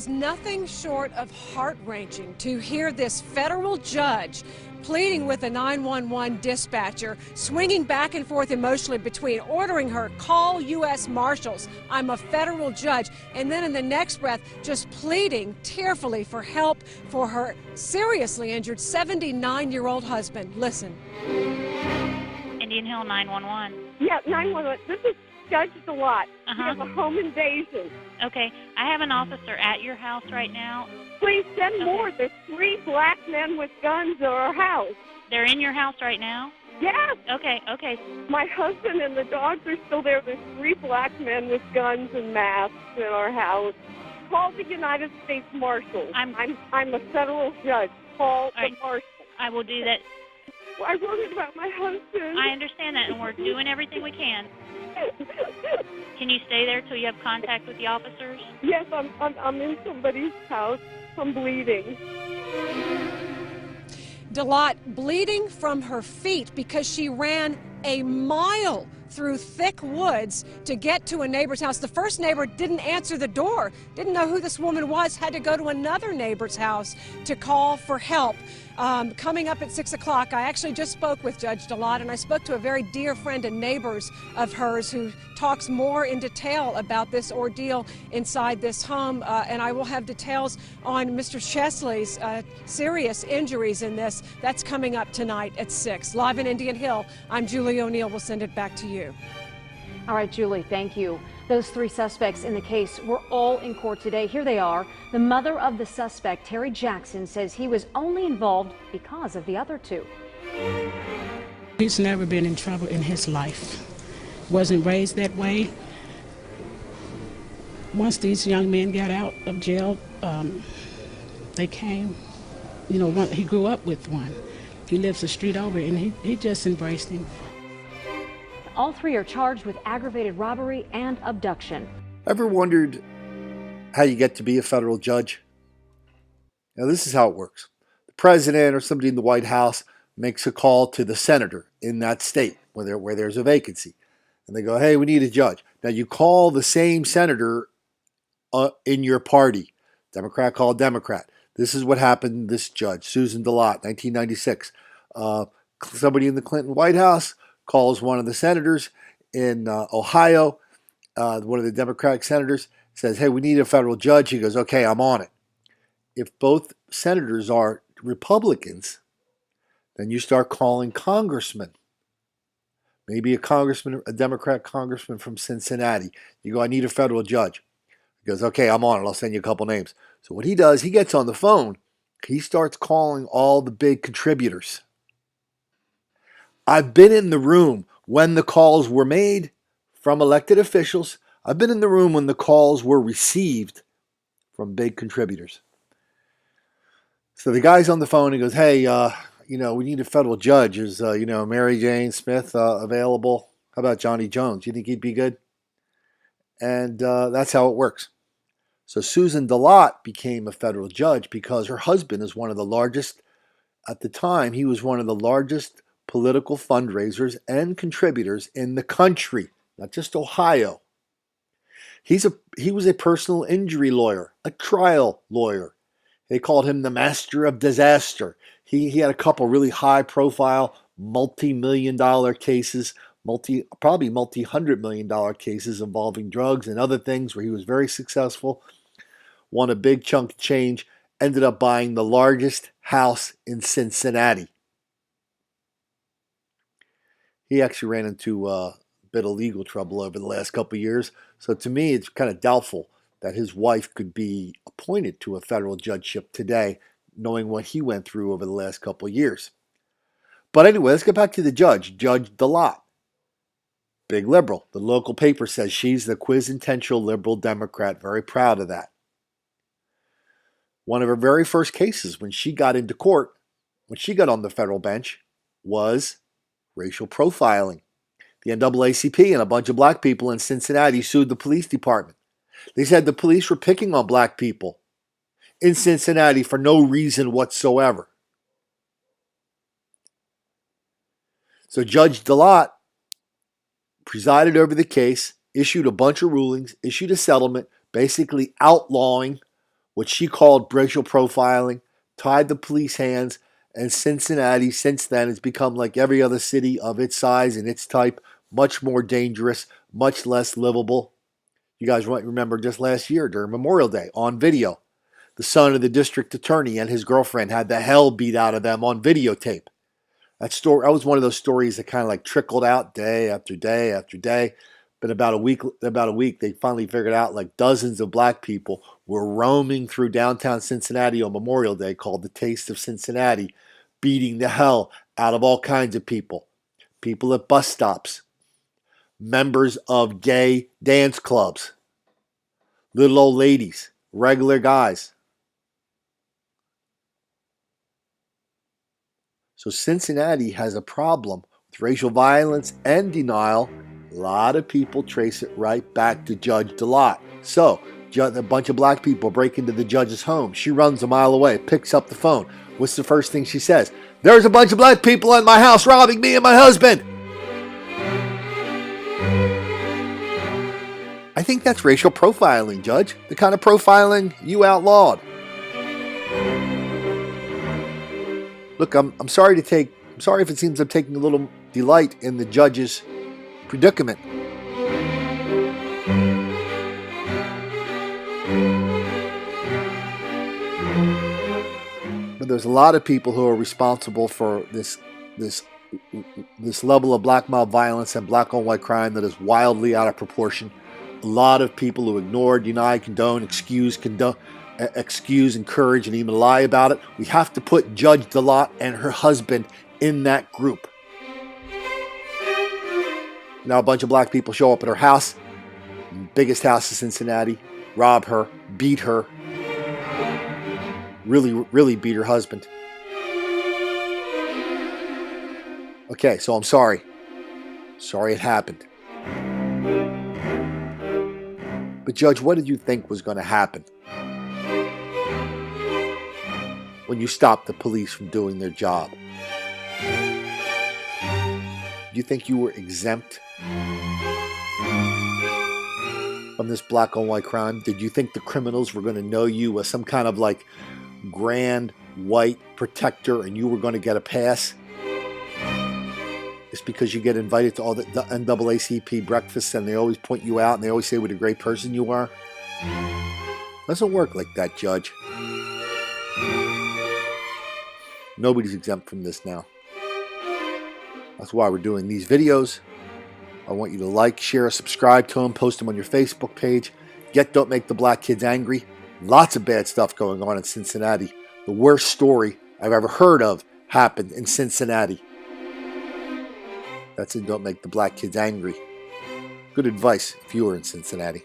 is nothing short of heart-wrenching to hear this federal judge pleading with a 911 dispatcher, swinging back and forth emotionally between ordering her, call U.S. Marshals, I'm a federal judge, and then in the next breath, just pleading tearfully for help for her seriously injured 79-year-old husband. Listen. Indian Hill 911. Yeah, 911. This is Judge DeLotte. We Uh-huh. have a home invasion. Okay, I have an officer at your house right now. Please send more. There's 3 black men with guns at our house. They're in your house right now? Yes. Okay. My husband and the dogs are still there. There's 3 black men with guns and masks in our house. Call the United States Marshals. I'm a federal judge. Call the Marshals. I will do that. I worried about my husband. I understand that, and we're doing everything we can. Can you stay there till you have contact with the officers? Yes, I'm in somebody's house. I'm bleeding. DeLotte bleeding from her feet because she ran a mile through thick woods to get to a neighbor's house. The first neighbor didn't answer the door, didn't know who this woman was, had to go to another neighbor's house to call for help. Coming up at 6 o'clock, I actually just spoke with Judge DeLotte, and I spoke to a very dear friend and neighbors of hers who talks more in detail about this ordeal inside this home, and I will have details on Mr. Chesley's serious injuries in this. That's coming up tonight at 6. Live in Indian Hill, I'm Julie O'Neill. We'll send it back to you. All right, Julie, thank you. Those 3 suspects in the case were all in court today. Here they are. The mother of the suspect, Terry Jackson, says he was only involved because of the other 2. He's never been in trouble in his life. Wasn't raised that way. Once these young men got out of jail, they came, he grew up with one. He lives a street over, and he just embraced him. All 3 are charged with aggravated robbery and abduction. Ever wondered how you get to be a federal judge? Now, this is how it works. The president or somebody in the White House makes a call to the senator in that state where there's a vacancy. And they go, hey, we need a judge. Now, you call the same senator in your party. Democrat called Democrat. This is what happened to this judge, Susan DeLotte, 1996. Somebody in the Clinton White House calls one of the senators in Ohio, one of the Democratic senators, says, hey, we need a federal judge. He goes, okay, I'm on it. If both senators are Republicans, then you start calling congressmen. Maybe a Democrat congressman from Cincinnati. You go, I need a federal judge. He goes, okay, I'm on it. I'll send you a couple names. So what he does, he gets on the phone. He starts calling all the big contributors. I've been in the room when the calls were made from elected officials. I've been in the room when the calls were received from big contributors. So the guy's on the phone. He goes, hey, we need a federal judge. Is, Mary Jane Smith available? How about Johnny Jones? You think he'd be good? And that's how it works. So Susan DeLotte became a federal judge because her husband is one of the largest, at the time, he was one of the largest political fundraisers and contributors in the country, not just Ohio. He was a personal injury lawyer, a trial lawyer. They called him the master of disaster. He had a couple really high-profile, multi-million-dollar cases, probably multi-hundred-million-dollar cases involving drugs and other things where he was very successful, won a big chunk of change, ended up buying the largest house in Cincinnati. He actually ran into a bit of legal trouble over the last couple of years. So to me, it's kind of doubtful that his wife could be appointed to a federal judgeship today, knowing what he went through over the last couple of years. But anyway, let's get back to the judge, Judge DeLotte. Big liberal. The local paper says she's the quintessential liberal Democrat. Very proud of that. One of her very first cases when she got into court, when she got on the federal bench, was racial profiling. The NAACP and a bunch of black people in Cincinnati sued the police department. They said the police were picking on black people in Cincinnati for no reason whatsoever. So Judge DeLotte presided over the case, issued a bunch of rulings, issued a settlement, basically outlawing what she called racial profiling, tied the police hands, and Cincinnati since then has become like every other city of its size and its type, much more dangerous, much less livable. You guys might remember just last year during Memorial Day on video, the son of the district attorney and his girlfriend had the hell beat out of them on videotape. That was one of those stories that kind of like trickled out day after day after day. But about a week, they finally figured out like dozens of black people were roaming through downtown Cincinnati on Memorial Day, called the Taste of Cincinnati, beating the hell out of all kinds of people. People at bus stops, members of gay dance clubs, little old ladies, regular guys. So Cincinnati has a problem with racial violence and denial. A lot of people trace it right back to Judge DeLotte. So, a bunch of black people break into the judge's home. She runs a mile away, picks up the phone. What's the first thing she says? "There's a bunch of black people in my house robbing me and my husband." I think that's racial profiling, Judge. The kind of profiling you outlawed. Look, I'm sorry if it seems I'm taking a little delight in the judge's predicament. But there's a lot of people who are responsible for this level of black mob violence and black on white crime that is wildly out of proportion. A lot of people who ignore, deny, condone, excuse, encourage, and even lie about it. We have to put Judge DeLotte and her husband in that group. Now a bunch of black people show up at her house, biggest house in Cincinnati, rob her, beat her, really beat her husband. Okay, so I'm sorry. Sorry it happened. But Judge, what did you think was going to happen when you stopped the police from doing their job? Do you think you were exempt from this black on white crime? Did you think the criminals were going to know you as some kind of like grand white protector and you were going to get a pass? It's because you get invited to all the NAACP breakfasts and they always point you out and they always say what a great person you are? Doesn't work like that, Judge. Nobody's exempt from this now. That's why we're doing these videos. I want you to like, share, subscribe to them, post them on your Facebook page. Don't make the black kids angry. Lots of bad stuff going on in Cincinnati. The worst story I've ever heard of happened in Cincinnati. That's it. Don't make the black kids angry. Good advice if you were in Cincinnati.